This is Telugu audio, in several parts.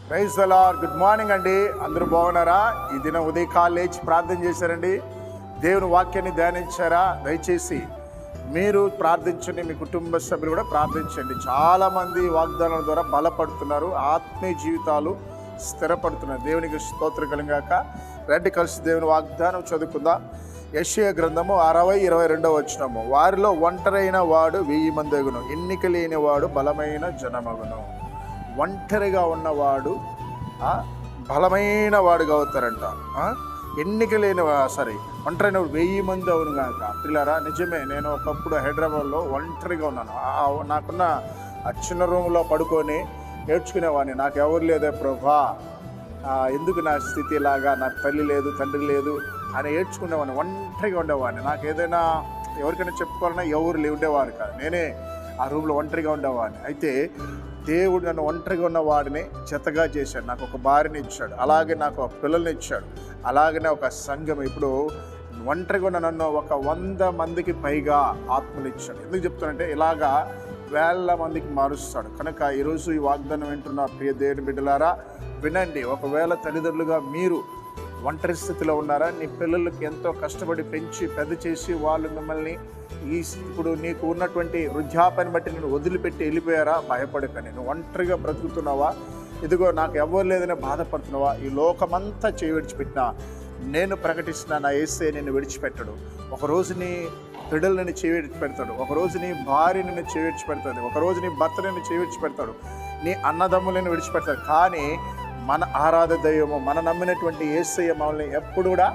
Praise the Lord. Good morning అండి. అందరూ బాగున్నారా? ఈ దినం ఉదయకాలం లేచి ప్రార్థన చేశారండి, దేవుని వాక్యాన్ని ధ్యానించారా? దయచేసి మీరు ప్రార్థించండి, మీ కుటుంబ సభ్యులు కూడా ప్రార్థించండి. చాలామంది వాగ్దానాల ద్వారా బలపడుతున్నారు, ఆత్మీయ జీవితాలు స్థిరపడుతున్నారు. దేవునికి స్తోత్రం కలుగాక. రండి కలిసి దేవుని వాగ్దానం చదువుకుందాం. యెషయా గ్రంథము 60:22 వచనము. వారిలో ఒంటరైన వాడు 1000 మంది అగును, ఎన్నిక లేని వాడు బలమైన జనమగును. ఒంటరిగా ఉన్నవాడు బలమైన వాడుగా అవుతారంట. ఎన్నిక లేని ఒంటరైన 1000 మంది అవును కాక. పిల్లరా, నిజమే. నేను ఒకప్పుడు హైదరాబాద్లో ఒంటరిగా ఉన్నాను. నాకున్న ఆ చిన్న రూమ్లో పడుకొని నేర్చుకునేవాడిని. నాకు ఎవరు లేదే ప్రభా, ఎందుకు నా స్థితి ఇలాగా, నాకు తల్లి లేదు తండ్రి లేదు అని ఏడ్చుకునేవాడిని. ఒంటరిగా ఉండేవాడిని. నాకు ఏదైనా ఎవరికైనా చెప్పుకోవాలన్నా ఎవరు ఉండేవారు కాదు. నేనే ఆ రూమ్లో ఒంటరిగా ఉండేవాడిని. అయితే దేవుడు నన్ను ఒంటరిగా ఉన్నవాడిని జతగా చేశాడు. నాకు ఒక భార్యని ఇచ్చాడు, అలాగే నాకు ఒక పిల్లల్ని ఇచ్చాడు, అలాగనే ఒక సంఘం. ఇప్పుడు ఒంటరిగా ఉన్న నన్ను ఒక 100 మందికి పైగా ఆత్మలు ఇచ్చాడు. ఎందుకు చెప్తానంటే ఇలాగా వేల మందికి మారుస్తాడు. కనుక ఈరోజు ఈ వాగ్దానం వింటున్న ప్రియ దేవుని బిడ్డలారా, వినండి. ఒకవేళ తల్లిదండ్రులుగా మీరు ఒంటరి స్థితిలో ఉన్నారా? నీ పిల్లలకి ఎంతో కష్టపడి పెంచి పెద్ద చేసి వాళ్ళు మిమ్మల్ని ఇప్పుడు నీకు ఉన్నటువంటి వృద్ధాపాన్ని బట్టి నేను వదిలిపెట్టి వెళ్ళిపోయారా? భయపడకని. నువ్వు ఒంటరిగా బ్రతుకుతున్నావా? ఇదిగో నాకు ఎవరు లేదని బాధపడుతున్నావా? ఈ లోకమంతా చేయి విడిచిపెట్టినా నేను ప్రకటిస్తున్నా, నా యేసే నిన్ను విడిచిపెట్టడు. ఒకరోజు నీ బిడ్డలు నిన్ను చేయి విడిచిపెడతాడు, ఒకరోజు నీ భార్య నిన్ను చేయి విడిచిపెడతాడు, ఒకరోజు నీ భర్త నిన్ను చేయి విడిచిపెడతాడు, నీ అన్నదమ్ములను విడిచిపెడతాడు. కానీ మన ఆరాధ దైవము, మన నమ్మినటువంటి యేసయ్య మనల్ని ఎప్పుడు కూడా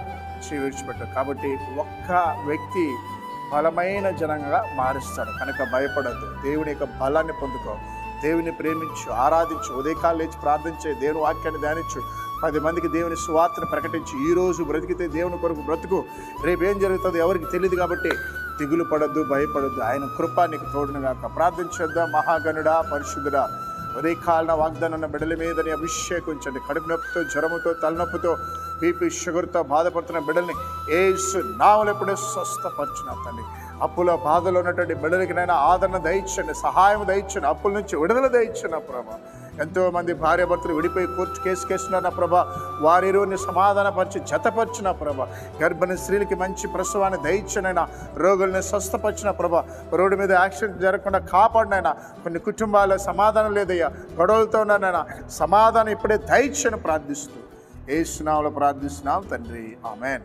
చేయి విడిచిపెట్టాడు. కాబట్టి ఒక్క వ్యక్తి బలమైన జనంగా మారుస్తాడు. కనుక భయపడద్దు. దేవుని యొక్క బలాన్ని పొందుకో, దేవుని ప్రేమించు, ఆరాధించు, ఉదయకాలం లేచి ప్రార్థించే, దేవుని వాక్యాన్ని ధ్యానించు, 10 మందికి దేవుని సువార్తను ప్రకటించి ఈరోజు బ్రతికితే దేవుని కొరకు బ్రతుకు. రేపు ఏం జరుగుతుందో ఎవరికి తెలియదు కాబట్టి దిగులు పడద్దు, భయపడద్దు. ఆయన కృప నీకు తోడునుగాక. ప్రార్థించేద్దాం. మహాగణుడా, పరిశుద్ధుడా, ఉదయకాలన వాగ్దానం బిడ్డల మీద నీ అభిషేకించండి. కడుపు నొప్పితో, జ్వరముతో, తలనొప్పితో, బీపీ షుగర్తో బాధపడుతున్న బిడ్డల్ని యేసు నామములో ఎప్పుడూ స్వస్థపరచున తండ్రి. అప్పుల బాధలో ఉన్నటువంటి బిడ్డలకి నైనా ఆదరణ దయచండి, సహాయం దయచండి, అప్పుల నుంచి విడుదల దయచండి ప్రభా. ఎంతోమంది భార్యాభర్తలు విడిపోయి కోర్టు కేసున్నారు నా ప్రభా, వారిరువుని సమాధానపరిచి జతపరిచిన ప్రభా. గర్భిణీ స్త్రీలకి మంచి ప్రసవాన్ని దయచనైనా, రోగుల్ని స్వస్థపరిచిన ప్రభా. రోడ్డు మీద యాక్సిడెంట్ జరగకుండా కాపాడినైనా. కొన్ని కుటుంబాల్లో సమాధానం లేదయ్యా, గొడవలతో ఉన్నానైనా సమాధానం ఇప్పుడే దయచని ప్రార్థిస్తూ యేసు నామములో ప్రార్థిస్తున్నాం తండ్రి. ఆమేన్.